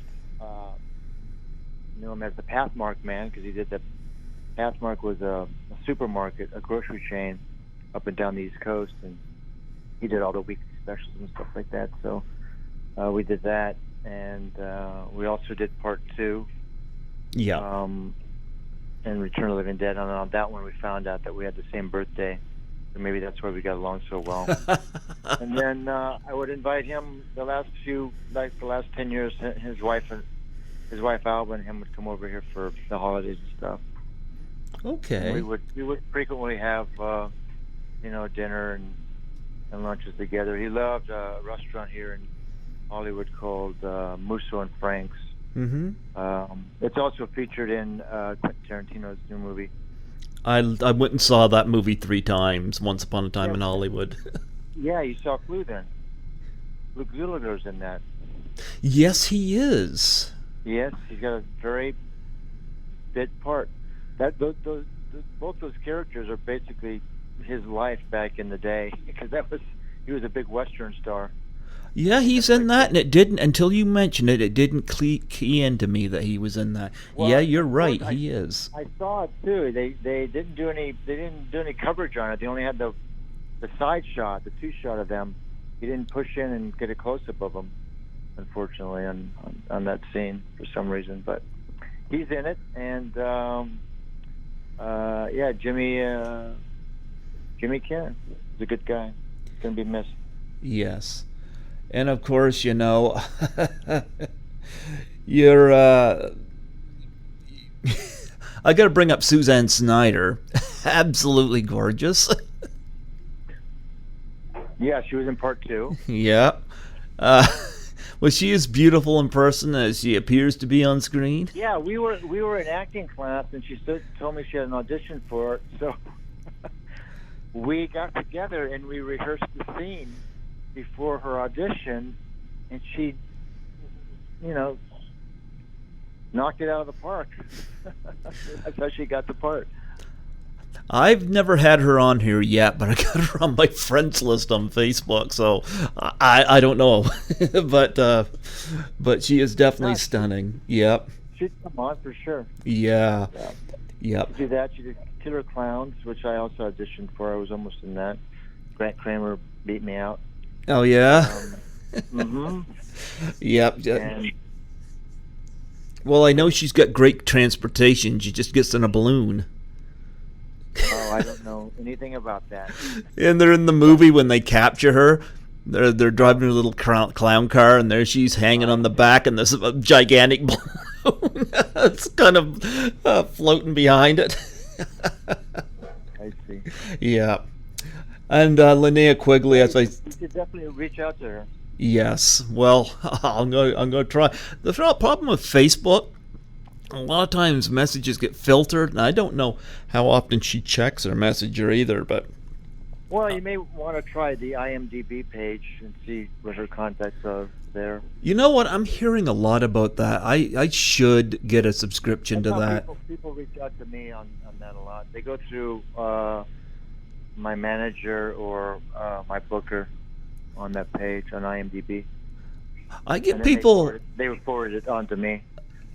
B: knew him as the Pathmark Man, because he did the Pathmark was a supermarket, a grocery chain up and down the East Coast, and he did all the weekly specials and stuff like that. So we did that, and we also did part 2.
A: Yeah.
B: And Return of the Living Dead. And on that one, we found out that we had the same birthday, so maybe that's why we got along so well. And then I would invite him the last 10 years. His wife Alba and him would come over here for the holidays and stuff.
A: Okay.
B: And we would frequently have dinner and lunches together. He loved a restaurant here in Hollywood called Musso and Frank's. It's also featured in Quentin Tarantino's new movie.
A: I went and saw that movie 3 times. Once Upon a Time in Hollywood.
B: Yeah, you saw Clue then. Luke Gilbert's in that.
A: Yes, he is.
B: Yes, he's got a very big part. Both those characters are basically his life back in the day, because he was a big Western star.
A: Yeah, he's in that, and it didn't, until you mentioned it, it didn't key into me that he was in that. Well, yeah, you're right, he is.
B: I saw it too. They didn't do any coverage on it. They only had the side shot, the 2 shot of them. He didn't push in and get a close up of them, unfortunately, on that scene for some reason. But he's in it, and yeah, Jimmy Karen is a good guy. He's gonna be missed.
A: Yes. And of course, you're I got to bring up Suzanne Schneider. Absolutely gorgeous.
B: Yeah, she was in part 2.
A: Yeah. Was she as beautiful in person as she appears to be on screen?
B: Yeah, we were in acting class, and she told me she had an audition for it. So we got together and we rehearsed the scene before her audition, and she, knocked it out of the park. That's how she got the part.
A: I've never had her on here yet, but I got her on my friends list on Facebook, so I don't know. but she is definitely stunning. Yep.
B: She'd come on for sure.
A: Yeah. Yep.
B: She did that. She did Killer Clowns, which I also auditioned for. I was almost in that. Grant Kramer beat me out.
A: Oh, yeah?
B: Mm-hmm.
A: Yep.
B: And,
A: well, I know she's got great transportation. She just gets in a balloon.
B: oh, I don't know anything about that.
A: And they're in the movie when they capture her. They're driving a little clown car, and there she's hanging on the back in this gigantic balloon. It's kind of floating behind it.
B: I see.
A: Yeah. And Linnea Quigley, as I...
B: You could definitely reach out to her.
A: Yes. Well, I'm going to try. The problem with Facebook, a lot of times messages get filtered, and I don't know how often she checks her messenger either, but...
B: Well, you may want to try the IMDb page and see what her contacts are there.
A: You know what? I'm hearing a lot about that. I should get a subscription
B: That's
A: to
B: how
A: that.
B: People reach out to me on that a lot. They go through my manager or my booker on that page on IMDb.
A: I get people...
B: They forward it on to me.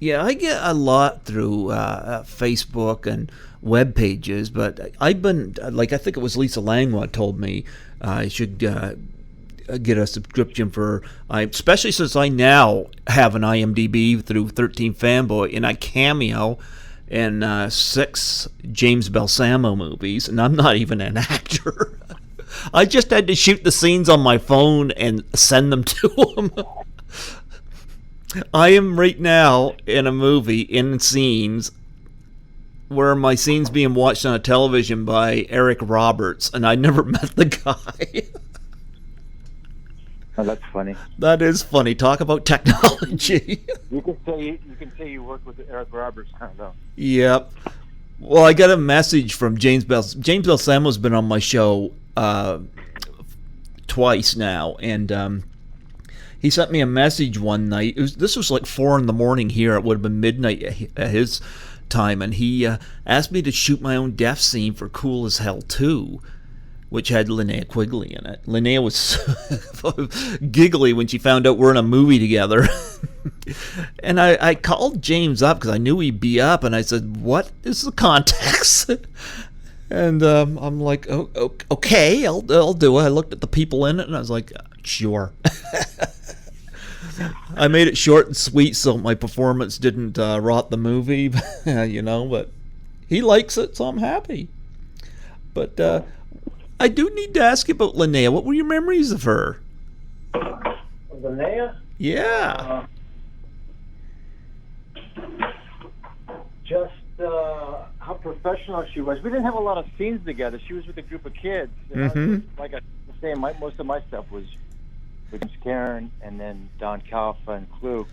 A: Yeah, I get a lot through Facebook and web pages, but I've been, I think it was Lisa Langwa told me I should get a subscription for, especially since I now have an IMDb through 13 Fanboy, and I cameo in 6 James Balsamo movies, and I'm not even an actor. I just had to shoot the scenes on my phone and send them to him. I am right now in a movie in scenes where my scene's being watched on a television by Eric Roberts, and I never met the guy.
B: Oh, that's funny.
A: That is funny. Talk about technology.
B: You can say you work with Eric Roberts now, though.
A: Yep. Well, I got a message from James Balsamo's been on my show twice now, and he sent me a message one night. This was like 4 a.m. here. It would have been midnight at his time, and he asked me to shoot my own death scene for Cool as Hell 2, which had Linnea Quigley in it. Linnea was giggly when she found out we're in a movie together. And I called James up because I knew he'd be up, and I said, "What is the context?" And I'm like, "Oh, okay, I'll do it." I looked at the people in it, and I was like, "Sure." I made it short and sweet so my performance didn't rot the movie, but he likes it, so I'm happy. But I do need to ask you about Linnea. What were your memories of her?
B: Linnea?
A: Yeah.
B: Just how professional she was. We didn't have a lot of scenes together. She was with a group of kids. Like I was saying, most of my stuff was with Karen and then Don Calfa and Clue,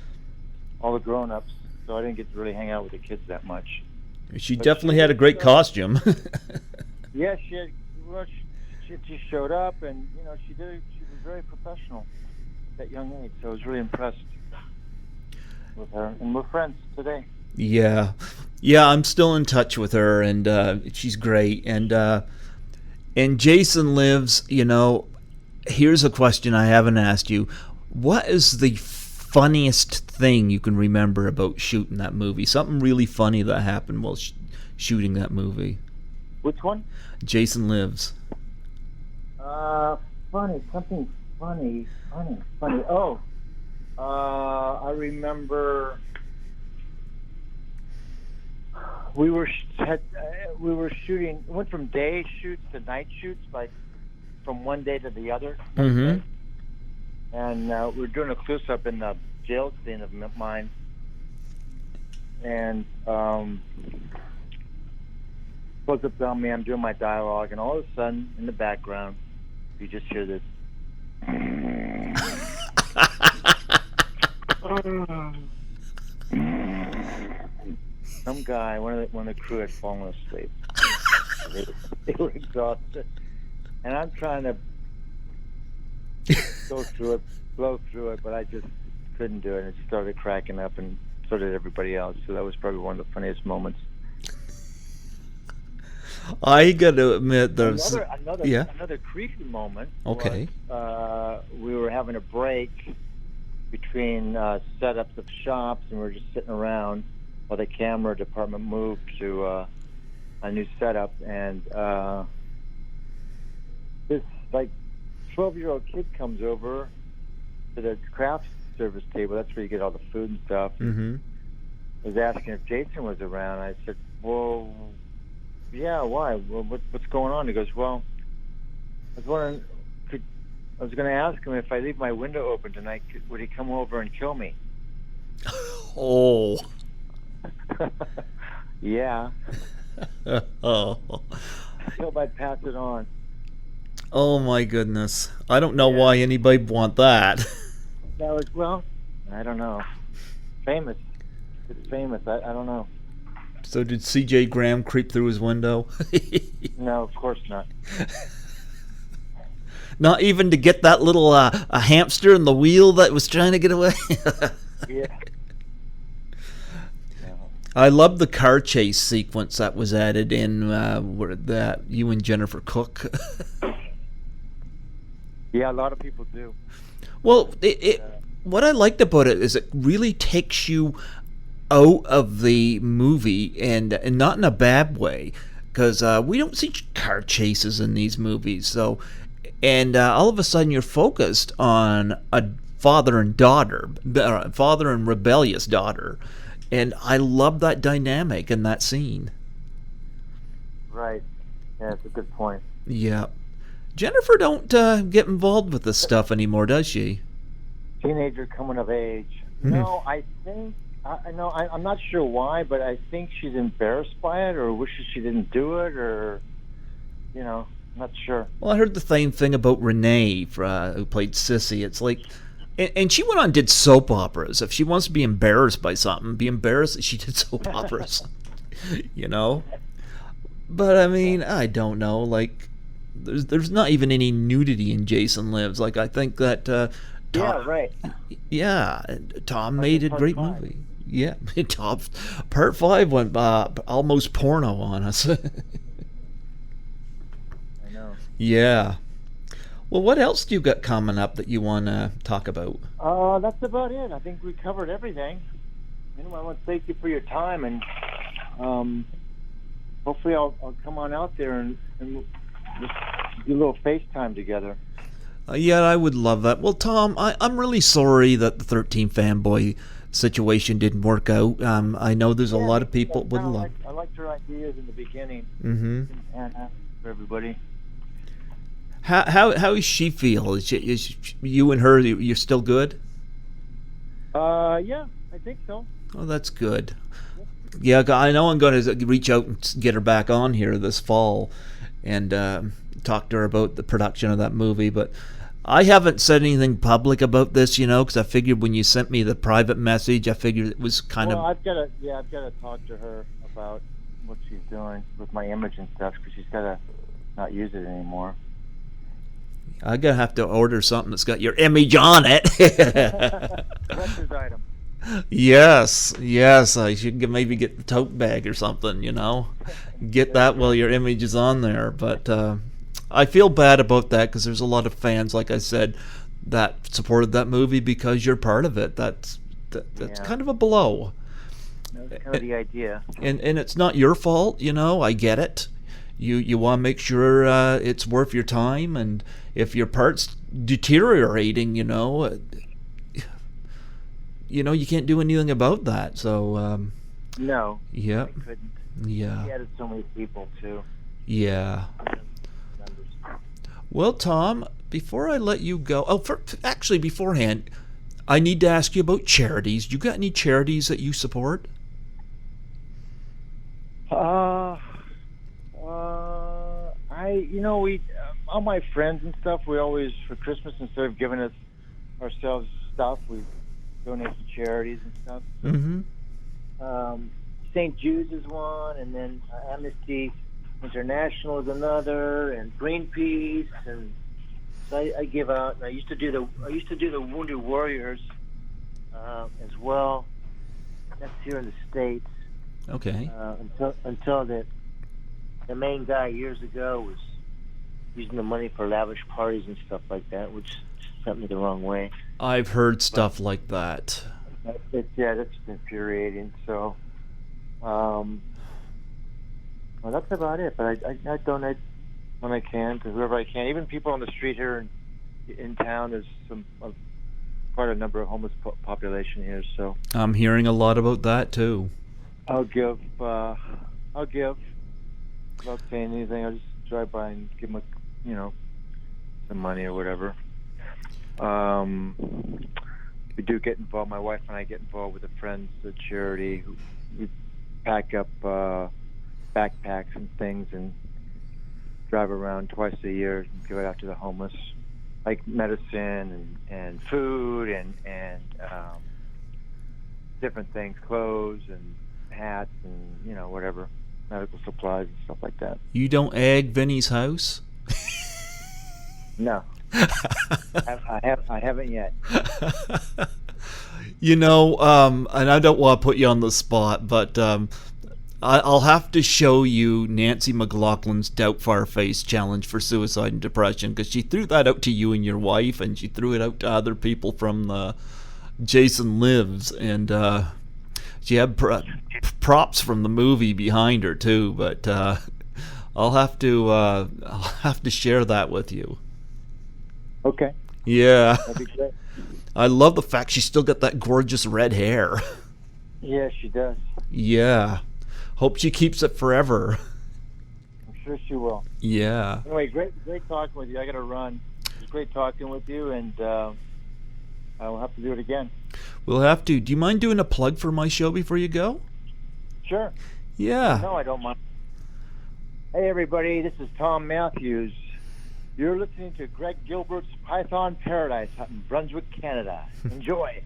B: all the grown-ups. So I didn't get to really hang out with the kids that much.
A: She definitely had a great costume.
B: Yeah, she showed up, and she was very professional at that young age. So I was really impressed with her, and we're friends today.
A: Yeah, I'm still in touch with her, and she's great. And Jason Lives. Here's a question I haven't asked you: what is the funniest thing you can remember about shooting that movie? Something really funny that happened while shooting that movie.
B: Which one?
A: Jason Lives.
B: Something funny. Oh, I remember we were shooting. Went from day shoots to night shoots, like from one day to the other.
A: Mm-hmm.
B: And we were doing a close-up in the jail scene of mine. And close-up on me, I'm doing my dialogue, and all of a sudden, in the background, you just hear this. Some guy, one of the crew had fallen asleep. They were exhausted, and I'm trying to go through it, blow through it, but I just couldn't do it. It started cracking up, and so did everybody else. So that was probably one of the funniest moments.
A: I gotta admit, there's
B: another creepy moment.
A: Okay.
B: Was, we were having a break between setups of shops, and we were just sitting around while the camera department moved to a new setup, and this like 12-year-old kid comes over to the craft service table. That's where you get all the food and stuff.
A: Mm-hmm.
B: Was asking if Jason was around. I said, "Well, yeah, why? Well, what's going on?" He goes, "Well, I was wondering, I was going to ask him if I leave my window open tonight, would he come over and kill me?"
A: Oh.
B: Yeah.
A: Oh.
B: I hope I'd pass it on.
A: Oh my goodness. I don't know why anybody'd want that.
B: That was, well, I don't know. Famous. It's famous. I don't know.
A: So did C.J. Graham creep through his window?
B: No, of course not.
A: Not even to get that little a hamster in the wheel that was trying to get away?
B: Yeah.
A: I love the car chase sequence that was added in that you and Jennifer Cook.
B: Yeah, a lot of people do.
A: Well, what I liked about it is it really takes you out of the movie, and not in a bad way, because we don't see car chases in these movies. So, and all of a sudden you're focused on a father and daughter, father and rebellious daughter. And I love that dynamic in that scene.
B: Right. Yeah, that's a good point.
A: Yeah. Jennifer don't get involved with this stuff anymore, does she?
B: Teenager coming of age. No, I think, I'm not sure why, but I think she's embarrassed by it, or wishes she didn't do it, or, I'm not sure.
A: Well, I heard the same thing about Renee, who played Sissy. It's like... And she went on and did soap operas. If she wants to be embarrassed by something, be embarrassed that she did soap operas. But I mean, I don't know. Like, there's not even any nudity in Jason Lives. Like, I think that Thom,
B: yeah, right.
A: Yeah, Thom made a great movie. Yeah, Part 5 went almost porno on us.
B: I know.
A: Yeah. Well, what else do you got coming up that you want to talk about?
B: That's about it. I think we covered everything. I want to thank you for your time, and hopefully I'll come on out there and just do a little FaceTime together.
A: Yeah, I would love that. Well, Thom, I'm really sorry that the 13 Fanboy situation didn't work out. I know there's a lot of people would love.
B: I liked your ideas in the beginning.
A: Mm-hmm.
B: And for everybody.
A: How does she feel? Is you and her, you're still good?
B: Yeah, I think so.
A: Oh, that's good. Yeah, I know I'm going to reach out and get her back on here this fall and talk to her about the production of that movie. But I haven't said anything public about this, because I figured when you sent me the private message, I figured it was kind of...
B: I've got to talk to her about what she's doing with my image and stuff, because she's got to not use it anymore.
A: I'm going to have to order something that's got your image on it.
B: Collector's item.
A: Yes. I should maybe get the tote bag or something, Get that while your image is on there. But I feel bad about that because there's a lot of fans, like I said, that supported that movie because you're part of it. That's kind of a blow.
B: That's kind of the idea.
A: And it's not your fault, I get it. You want to make sure it's worth your time, and if your part's deteriorating, you can't do anything about that. So
B: No.
A: Yep.
B: I couldn't.
A: Yeah.
B: He added so many people, too.
A: Yeah.
B: Members.
A: Well, Thom, before I let you go, actually, beforehand, I need to ask you about charities. You got any charities that you support?
B: We all my friends and stuff, we always, for Christmas, instead of giving ourselves stuff, we donate to charities and stuff.
A: Mm-hmm.
B: St. Jude's is one, and then Amnesty International is another, and Greenpeace, and so I give out. And I used to do the Wounded Warriors as well. That's here in the States.
A: Okay.
B: Until the main guy years ago was using the money for lavish parties and stuff like that, which sent me the wrong way.
A: I've heard stuff like that.
B: That's infuriating. So, well, that's about it. But I donate when I can to whoever I can. Even people on the street here in town. There's quite a number of homeless population here. So
A: I'm hearing a lot about that too.
B: I'll give without saying anything. I'll just drive by and give them some money or whatever. We do get involved. My wife and I get involved with a friend's charity. We pack up backpacks and things and drive around twice a year and give it out to the homeless, like medicine and food and different things, clothes and hats and whatever, medical supplies and stuff like that.
A: You don't egg Vinny's house?
B: No. I haven't yet.
A: And I don't want to put you on the spot, but I'll have to show you Nancy McLaughlin's Doubtfire Face challenge for suicide and depression, because she threw that out to you and your wife, and she threw it out to other people from the Jason Lives, and she had props from the movie behind her too. But I'll have to share that with you.
B: Okay.
A: Yeah.
B: That'd be great.
A: I love the fact she's still got that gorgeous red hair.
B: Yeah, she does.
A: Yeah. Hope she keeps it forever.
B: I'm sure she will.
A: Yeah.
B: Anyway, great talking with you. I got to run. It was great talking with you, and I'll have to do it again.
A: We'll have to. Do you mind doing a plug for my show before you go?
B: Sure.
A: Yeah.
B: No, I don't mind. Hey, everybody. This is Thom Matthews. You're listening to Greg Gilbert's Python Paradise out in Brunswick, Canada. Enjoy.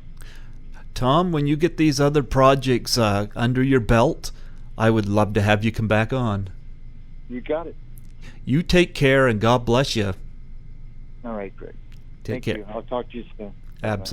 A: Thom, when you get these other projects under your belt, I would love to have you come back on.
B: You got it.
A: You take care, and God bless you.
B: All right, Greg.
A: Take care.
B: Thank you. I'll talk to you soon.
A: Absolutely.